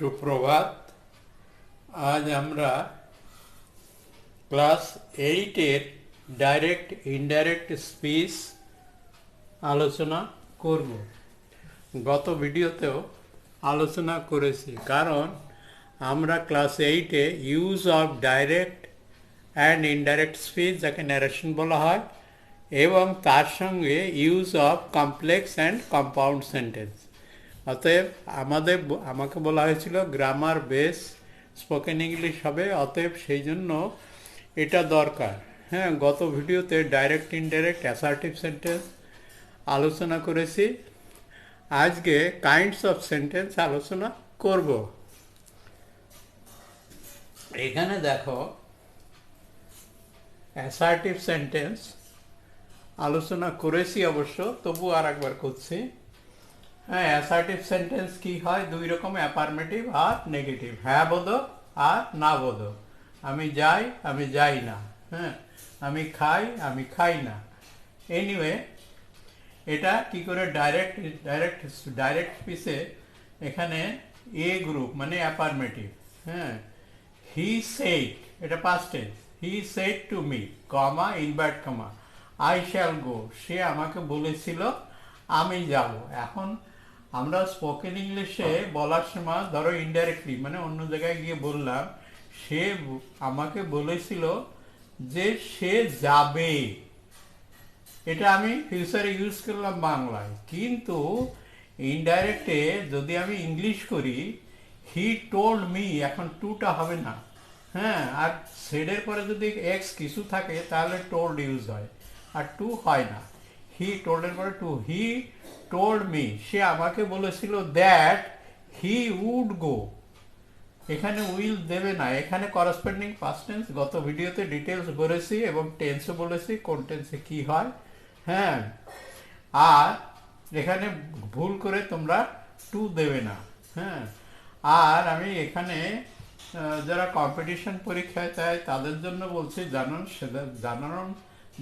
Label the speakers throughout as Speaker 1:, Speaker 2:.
Speaker 1: সুপ্রভাত। আজ আমরা ক্লাস 8-এর ডাইরেক্ট ইনডাইরেক্ট স্পিচ আলোচনা করব। গত ভিডিওতেও আলোচনা করেছি, কারণ আমরা ক্লাস 8-এ use of direct and indirect speech, যাকে ন্যারেশন বলা হয়, এবং তার সঙ্গে use of complex and compound sentence. অতএব আমাকে বলা হয়েছিল গ্রামার বেস স্পোকেন ইংলিশ হবে, অতএব সেই জন্য এটা দরকার। হ্যাঁ, গত ভিডিওতে ডাইরেক্ট ইনডাইরেক্ট অ্যাসার্টিভ সেন্টেন্স আলোচনা করেছি। আজকে কাইন্ডস অফ সেন্টেন্স আলোচনা করব। এখানে দেখো, অ্যাসার্টিভ সেন্টেন্স আলোচনা করেছি অবশ্য, তবু আর একবার করছি। হ্যাঁ, অ্যাসার্টিভ সেন্টেন্স কি হয়? দুই রকম, অ্যাফার্মেটিভ আর নেগেটিভ, হ্যাঁ বোধক আর না বোধক। আমি যাই, আমি যাই না। হ্যাঁ, আমি খাই, আমি খাই না। এনিওয়ে, এটা কি করে ডাইরেক্ট স্পিচে এখানে এ গ্রুপ মানে অ্যাফার্মেটিভ। হ্যাঁ, হি সেড, এটা past tense, he said to me, comma invert comma, I shall go, সে আমাকে বলেছিল আমি যাব। এখন আমরা স্পোকেন ইংলিশে বলার সময় ধরো ইনডাইরেক্টলি মানে অন্য জায়গায় গিয়ে বললাম, সে আমাকে বলেছিল যে সে যাবে, এটা আমি ফিউচারে ইউজ করলাম বাংলায়। কিন্তু ইনডাইরেক্টে যদি আমি ইংলিশ করি, হি টোল্ড মি, এখন টুটা হবে না। হ্যাঁ, আর সেডের পরে যদি এক্স কিছু থাকে তাহলে টোল্ড ইউজ হয়, আর টু হয় না। হি টোল্ডের পরে টু, হি টোল্ড মি, সে আমাকে বলেছিল দ্যাট হি উড গো। এখানে উইল দেবে না, এখানে করসপন্ডিং পাস্ট টেন্স গত ভিডিওতে ডিটেলস বলেছি এবং টেন্সও বলেছি কোন টেন্সে কি হয়। হ্যাঁ, আর এখানে ভুল করে তোমরা টু দেবে না। হ্যাঁ, আর আমি এখানে যারা কম্পিটিশন পরীক্ষায় চায় তাদের জন্য বলছি,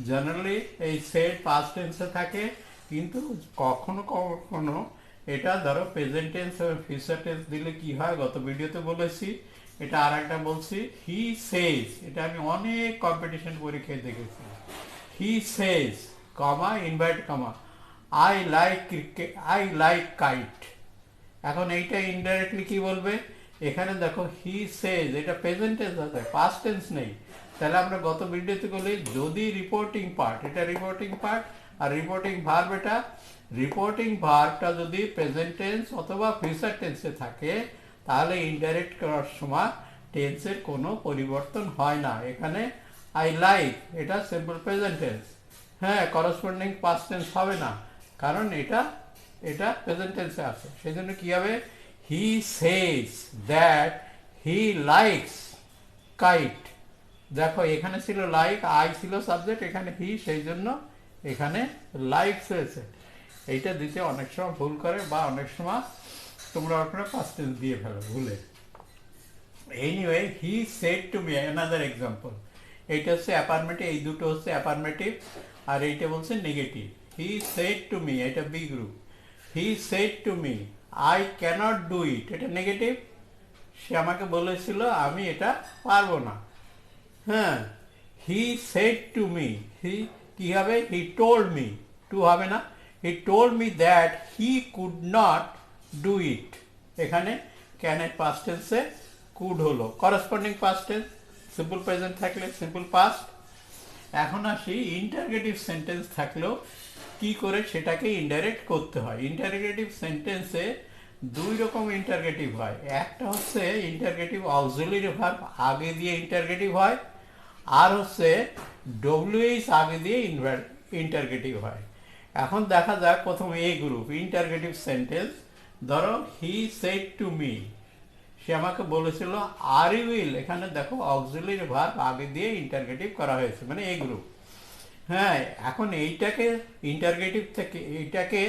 Speaker 1: জেনারেলি এই সেট পাস্ট টেন্সে থাকে, কিন্তু কখনো কখনো এটা ধরো প্রেজেন্ট টেন্স এবং ফিউচার টেন্স দিলে কি হয় গত ভিডিওতে বলেছি। এটা আর একটা বলছি, হি সেজ, এটা আমি অনেক কম্পিটিশন পরীক্ষায় দেখেছি। He says, comma invert comma, I like cricket, I like kite. এখন এইটা ইনডাইরেক্টলি কি বলবে? এখানে দেখো হি সেজ, এটা প্রেজেন্ট টেন্স আছে, পাস্ট টেন্স নেই। তাহলে আমরা গত ভিডিওতে বলি যদি রিপোর্টিং পার্ট, এটা রিপোর্টিং পার্ট, আর রিপোর্টিং ভার্ব, এটা রিপোর্টিং ভার্বটা যদি প্রেজেন্ট টেন্স অথবা ফিউচার টেন্সে থাকে তাহলে ইনডাইরেক্ট করার সময় টেন্সের কোনো পরিবর্তন হয় না। এখানে আই লাইক, এটা সিম্পল প্রেজেন্ট টেন্স। হ্যাঁ, করসপন্ডিং পাস্ট টেন্স হবে না, কারণ এটা প্রেজেন্ট টেন্সে আছে। সেই জন্য কি হবে? He says that he likes kite. দেখো এখানে ছিল লাইক, আই ছিল সাবজেক্ট, এখানে হি, সেই জন্য এখানে লাইকস হয়েছে। এইটা দিতে অনেক সময় ভুল করে, বা অনেক সময় তোমরা ওখানে পাস্ট টেন্স দিয়ে ফেলো ভুলে। Anyway, he said to me, another example. এইটা হচ্ছে অ্যাফার্মেটিভ, এই দুটো হচ্ছে অ্যাফার্মেটিভ, আর এইটা বলছে negative. He said to me, এটা B group. He said to me I cannot do it, এটা নেগেটিভ, সে আমাকে বলেছিল আমি এটা পারবো না। হ্যাঁ, হি সেড টু মি, হি কি হবে? হি টোল্ড মি, টু হবে না। He told me that he could not do it, এখানে ক্যানের পাস্ট টেন্সে কুড হলো, corresponding past tense. Simple present থাকলে সিম্পল পাস্ট। এখন আসি ইন্টারগেটিভ সেন্টেন্স থাকলেও কি করে সেটাকে ইনডাইরেক্ট করতে হয়। ইন্টারগেটিভ সেন্টেন্সে দুই রকম ইন্টারগেটিভ হয়। একটা হচ্ছে ইন্টারগেটিভ অক্সিলারি ভার্ব আগে দিয়ে ইন্টারগেটিভ হয়, আর হচ্ছে ডব্লিউএইচ আগে দিয়ে ইন্টারগেটিভ হয়। এখন দেখা যাক প্রথম এ গ্রুপ ইন্টারগেটিভ সেন্টেন্স। ধরো হি সেড টু মি, সে আমাকে বলেছিল আর ইউ উইল, এখানে দেখো অক্সিলারি ভার্ব আগে দিয়ে ইন্টারগেটিভ করা হয়েছে, মানে এ গ্রুপ। হ্যাঁ, এখন এইটাকে ইন্টারগেটিভ থেকে এইটাকে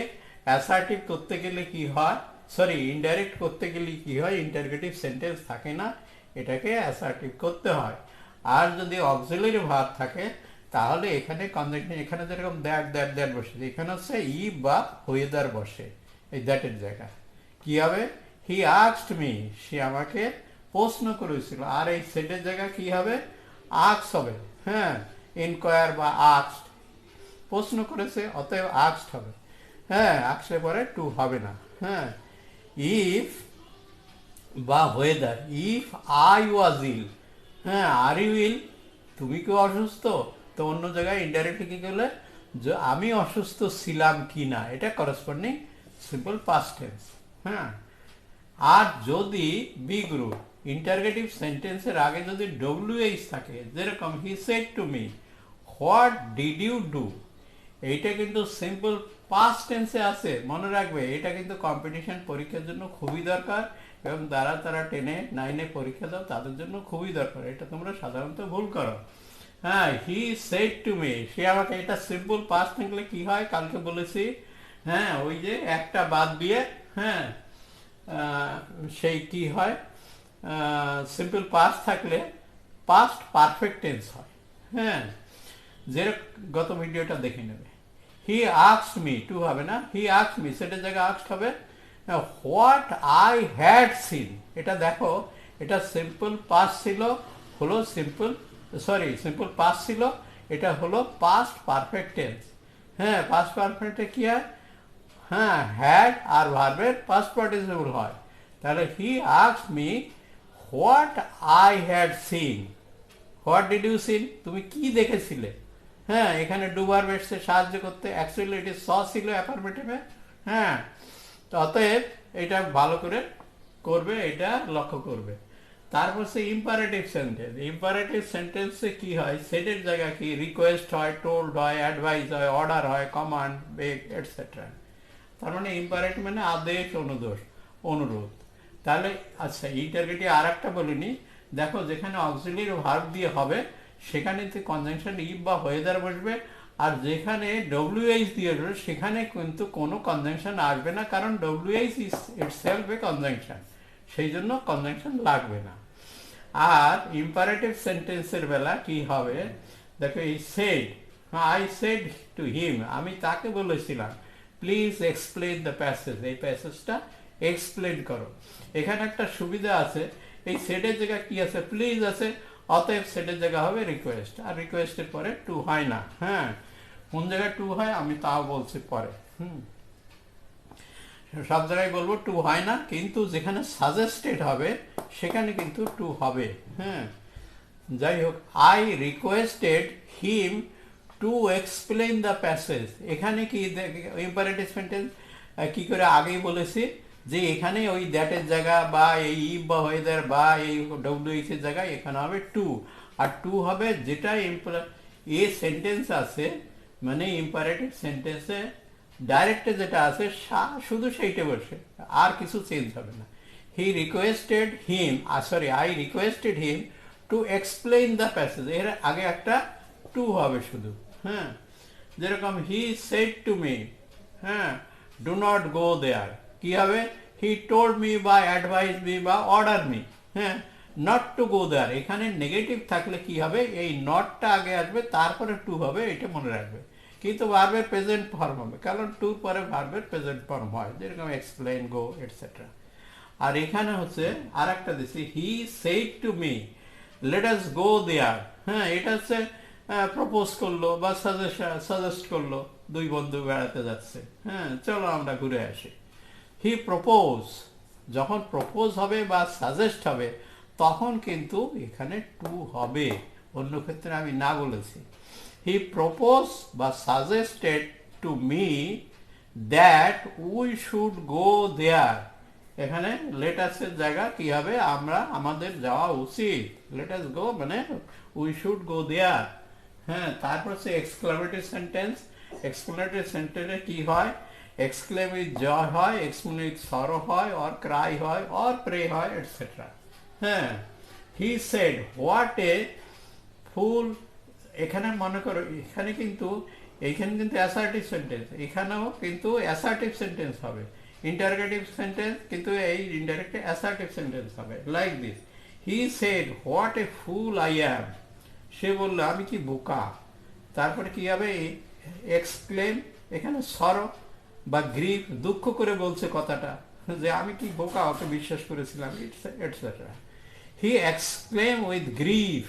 Speaker 1: অ্যাসার্টিভ করতে গেলে কি হয়, সরি ইনডাইরেক্ট করতে গেলে কি হয়, ইন্টারগেটিভ সেন্টেন্স থাকে না, এটাকে অ্যাসার্টিভ করতে হয়। আর যদি অক্সিলারি ভার্ব থাকে তাহলে এখানে কনজাংশন, এখানে যেরকম দ্যাট বসে, এখানে হচ্ছে ই বা ওয়েদার বসে, এই দ্যাটের জায়গায় কি হবে? হি আস্কড মি, সে আমাকে প্রশ্ন করেছিল। আর এই সেটের জায়গায় কি হবে? আক্স হবে। হ্যাঁ, ইনকোয়ার বা আক্সড, প্রশ্ন করেছে, অতএব আক্সড হবে। হ্যাঁ, আক্সের পরে টু হবে না। হ্যাঁ, ইফ বা ওয়েদার, ইফ আই ওয়াজ ইল, হ্যাঁ, আর ইউ ইল, তুমি কি অসুস্থ? তো অন্য জায়গায় ইনডাইরেক্টলি কি করলে, যে আমি অসুস্থ ছিলাম কি না, এটা করসপন্ডিং সিম্পল পাস্ট টেন্স। হ্যাঁ, আর যদি বি গ্রুপ ইন্টারগেটিভ সেন্টেন্সের আগে যদি ডব্লিউএইচ থাকে, যেরকম he said to me, what did you do, এইটা কিন্তু সিম্পল পাস্ট টেন্সে আছে, মনে রাখবে। এটা কিন্তু কম্পিটিশন পরীক্ষার জন্য খুবই দরকার, এবং যারা 10, 9 পরীক্ষা দাও তাদের জন্য খুবই দরকার। এটা তোমরা সাধারণত ভুল করো। হ্যাঁ, হি সেড টু মি, সে আমাকে, এটা সিম্পল পাস্ট থাকলে কি হয় কালকে বলেছি। হ্যাঁ, ওই যে একটা বাদ দিয়ে, হ্যাঁ, সেই কি হয়, সিম্পল পাস্ট থাকলে পাস্ট পারফেক্ট টেন্স হয়। হ্যাঁ, যেরকম গত ভিডিওটা দেখে নেবে। হি আস্কড মি, টু হবে না, হি আস্কড মি, সেটার জায়গায় আস্কড হবে। হোয়াট আই হ্যাড সিন, এটা দেখো, এটা সিম্পল পাস্ট ছিল, হলো সিম্পল, সরি সিম্পল পাস্ট ছিল, এটা হলো পাস্ট পারফেক্ট টেন্স। হ্যাঁ, পাস্ট পারফেক্টে কি হয়? হ্যাঁ, হ্যাড আর ভার্বের পাস্ট পার্টিসিপল হয়। তাহলে he asked me what I had seen, what did you seen, তুমি কি দেখেছিলে? হ্যাঁ, এখানে ডু ভার্ব এসছে সাহায্য করতে, অ্যাকচুয়ালি এটি স ছিল অ্যাফার্মেটিভে। হ্যাঁ, তো অতএব এটা ভালো করে করবে, এটা লক্ষ্য করবে। তারপর সে ইম্পারেটিভ সেন্টেন্স, ইম্পারেটিভ সেন্টেন্সে কি হয়, সেটের জায়গা কি, রিকোয়েস্ট হয়, টোল্ড হয়, অ্যাডভাইস হয়, অর্ডার হয়, কমান্ড, বেগ, এটসেট্রা। তার মানে ইম্পারেটিভ মানে আদেশ, অনুরোধ। তাহলে আচ্ছা, ইন্টারগেটিভ আর একটা বলিনি, দেখো যেখানে অক্সিলিয়ারি ভার্ব দিয়ে হবে সেখানে কনজাংশন ইফ বা ওয়েদার বসবে, আর যেখানে ডব্লিউএইচ দিয়ে আসবে সেখানে কিন্তু কোনো কনজাংশন আসবে না, কারণ WH is itself a conjunction, সেই জন্য কনজাংশন লাগবে না। আর ইম্পারেটিভ সেন্টেন্সের বেলা কি হবে, দেখো এই said, I said to him, আমি তাকে বলেছিলাম, প্লিজ এক্সপ্লেন দ্য প্যাসেজ, এই প্যাসেজটা এক্সপ্লেন করো। এখানে একটা সুবিধা আছে, এই সেটের জায়গায় কি আছে, প্লিজ আছে, অতএব সেটের জায়গা হবে রিকোয়েস্ট, আর রিকোয়েস্টের পরে টু হয় না। হ্যাঁ, কোন জায়গায় টু হয় আমি তাও বলছি পরে। সব জায়গায় বলবো টু হয় না, কিন্তু যেখানে সাজেস্টেড হবে সেখানে কিন্তু টু হবে। হ্যাঁ, যাই হোক, I requested him to explain the passage, এখানে কি ইম্পারেটিভ সেন্টেন্স কি করে আগেই বলেছি যে এখানে ওই দ্যাটের জায়গা বা এই ইফ বা ওয়েদার বা এই ডব্লিউএইচ এর জায়গায় এখানে হবে টু, আর টু হবে যেটা এ সেন্টেন্স আছে, মানে ইম্পারেটিভ সেন্টেন্সে ডাইরেক্টে যেটা আছে শুধু সেইটা বসে, আর কিছু চেঞ্জ হবে না। He requested him, sorry I requested him to explain the passage, এর আগে একটা টু হবে শুধু। হ্যাঁ, যেরকম হি সেড টু মি, হ্যাঁ, ডু নট গো দেয়ার, কি হবে, হি টোল্ড মি বা অ্যাডভাইস মি বা অর্ডার মি। হ্যাঁ, নট টু গো দেয়ার, এখানে নেগেটিভ থাকলে কি হবে, এই নটটা আগে আসবে, তারপরে টু হবে, এটা মনে রাখবে। কিন্তু ভার্বের প্রেজেন্ট ফর্ম হবে, কারণ টুর পরে ভার্বের প্রেজেন্ট ফর্ম হয়, যেরকম এক্সপ্লেইন, গো, এটসেট্রা। আর এখানে হচ্ছে আর একটা দিচ্ছি, he said to me let us go there. হ্যাঁ, এটা হচ্ছে প্রপোজ করলো বা সাজেস্ট করলো, দুই বন্ধু বেড়াতে যাচ্ছে, হ্যাঁ চলো আমরা ঘুরে আসি। হি প্রপোজ, যখন প্রপোজ হবে বা সাজেস্ট হবে তখন কিন্তু এখানে টু হবে, অন্য ক্ষেত্রে আমি না বলেছি। হি প্রপোজ বা suggested to me that we should go there, এখানে লেটাসের জায়গা কি হবে, আমরা আমাদের যাওয়া উচিত, লেটাস গো মানে উই শুড গো দেয়ার। হ্যাঁ, তারপর সে এক্সক্লেমেটরি সেন্টেন্স, এক্সক্লেমেটরি সেন্টেন্সে কি হয়, এক্সক্লেম উইথ জয় হয়, এক্সক্লেম উইথ সরো হয়, অর ক্রাই হয়, অর প্রে হয়, এটসেট্রা। হ্যাঁ, হি সেড হোয়াট এ ফুল, এখানে মনে করো এখানে কিন্তু অ্যাসার্টিভ সেন্টেন্স, এখানেও কিন্তু অ্যাসার্টিভ সেন্টেন্স হবে, ইন্টারগেটিভ সেন্টেন্স কিন্তু এই ইনডাইরেক্ট অ্যাসার্টিভ সেন্টেন্স হবে, like this, he said what a fool I am, সে বললো আমি কি বোকা। তারপরে কি হবে, এক্সক্লেম, এখানে সরো বা গ্রিফ, দুঃখ করে বলছে কথাটা। যে আমি কি বোকা, ওকে বিশ্বাস করেছিলাম, etcetera. He exclaim with grief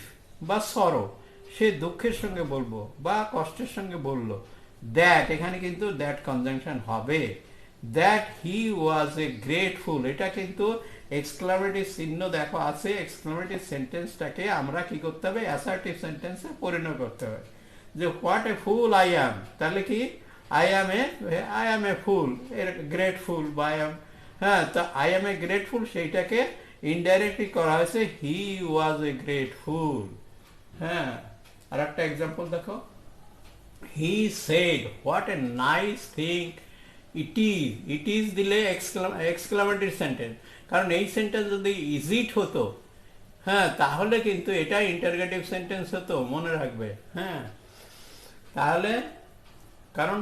Speaker 1: বা সরো, সে দুঃখের সঙ্গে বলবো বা কষ্টের সঙ্গে বললো। দ্যাট, এখানে কিন্তু দ্যাট কনজাংশন হবে। That he was A grateful, এটা কিন্তু এক্সক্লামেটিভ চিহ্ন দেখো আছে, এক্সক্লামেটিভ সেন্টেন্সটাকে আমরা কি করতে হবে, অ্যাসার্টিভ সেন্টেন্সে পরিণত করতে হবে। যে হোয়াট এ ফুল আই অ্যাম, তাহলে কি আই অ্যাম এ ফুল, এর গ্রেটফুল বা আই অ্যাম, হ্যাঁ, তো আই অ্যাম এ গ্রেটফুল সেইটাকে ইনডাইরেক্টলি করা হয়েছে হি ওয়াজ এ গ্রেটফুল। হ্যাঁ, আর একটা এক্সাম্পল দেখো, হি said what a nice thing it is দিলে এক্সক্লামেটরি সেন্টেন্স, কারণ এই সেন্টেন্স যদি ইজিট হতো, হ্যাঁ, তাহলে কিন্তু এটা ইন্টারগেটিভ সেন্টেন্স হতো, মনে রাখবে। হ্যাঁ, তাহলে কারণ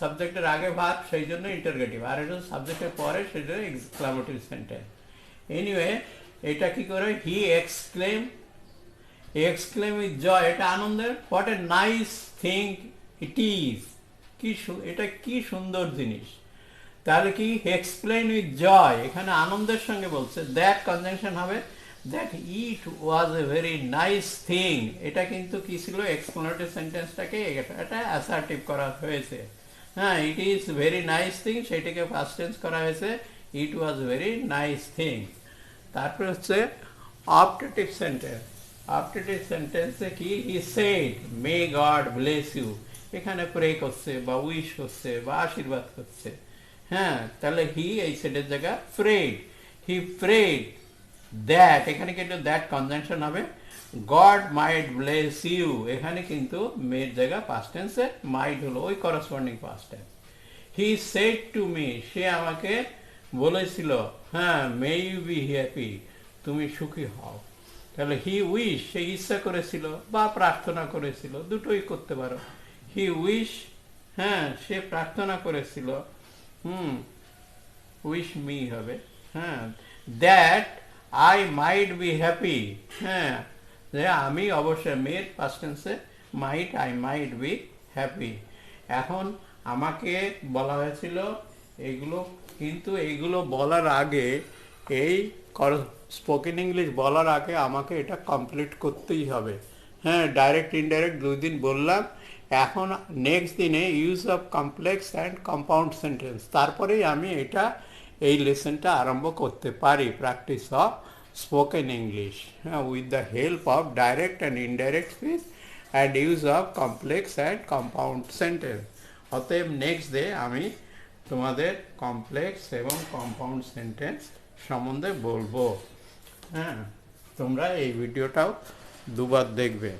Speaker 1: সাবজেক্টের আগে ভার্ব, সেই জন্য ইন্টারগেটিভ, আর এটা সাবজেক্টের পরে, সেই জন্য এক্সক্লামেটরি সেন্টেন্স। এনিওয়ে, এটা কি করে, হি এক্সক্লেম উইথ জয়, এটা আনন্দের, what a nice thing it is, এটা কি সুন্দর জিনিস। তাহলে কি এক্সপ্লেন উইথ জয়, এখানে আনন্দের সঙ্গে বলছে, দ্যাট কনজাংশন হবে that it was a very nice thing, এটা কিন্তু কি ছিল, এক্সপ্লেনেটরি সেন্টেন্সটাকে এটা অ্যাসার্টিভ করা হয়েছে। হ্যাঁ, it is very nice thing, সেটাকে ফার্স্ট টেন্স করা হয়েছে it was very nice thing. তারপরে হচ্ছে অপটেটিভ সেন্টেন্স। অপটেটিভ সেন্টেন্সে কি, he said may God bless you, এখানে প্রে করছে বা উইশ করছে বা আশীর্বাদ করছে। হ্যাঁ, তাহলে হি এই সেটের জায়গা প্রেড, হি প্রেড দ্যাট, এখানে কিন্তু দ্যাট কনজাংশন হবে গড মাইট ব্লেস ইউ, এখানে কিন্তু মেয়ের জায়গা পাস্ট টেন্সে মাইট হলো ওই corresponding past tense. He said to me, সে আমাকে বলেছিল, হ্যাঁ, মে ইউ বি হ্যাপি, তুমি সুখী হও। তাহলে হি উইশ, সে ইচ্ছা করেছিল বা প্রার্থনা করেছিল, দুটোই করতে পারো। হি উইশ, হ্যাঁ, সে প্রার্থনা করেছিল, উইশ মি হবে। হ্যাঁ, that I might be happy, হ্যাঁ, যে আমি অবশ্যই, মেয়ের পাস্ট টেন্সে might, I might be happy. এখন আমাকে বলা হয়েছিল এগুলো, কিন্তু এইগুলো বলার আগে, এই স্পোকেন ইংলিশ বলার আগে আমাকে এটা কমপ্লিট করতেই হবে। হ্যাঁ, ডাইরেক্ট ইনডাইরেক্ট 2 দিন বললাম, এখন নেক্সট দিনে use of complex and compound sentence, তারপরেই আমি এটা এই লেসনটা আরম্ভ করতে পারি, প্র্যাকটিস অফ স্পোকেন ইংলিশ, হ্যাঁ, with the help of direct and indirect speech and use of complex and compound sentence. অতএব নেক্সট ডে আমি তোমাদের কমপ্লেক্স এবং কম্পাউন্ড সেন্টেন্স সম্বন্ধে বলবো। হ্যাঁ, তোমরা এই ভিডিওটাও দুবার দেখবে।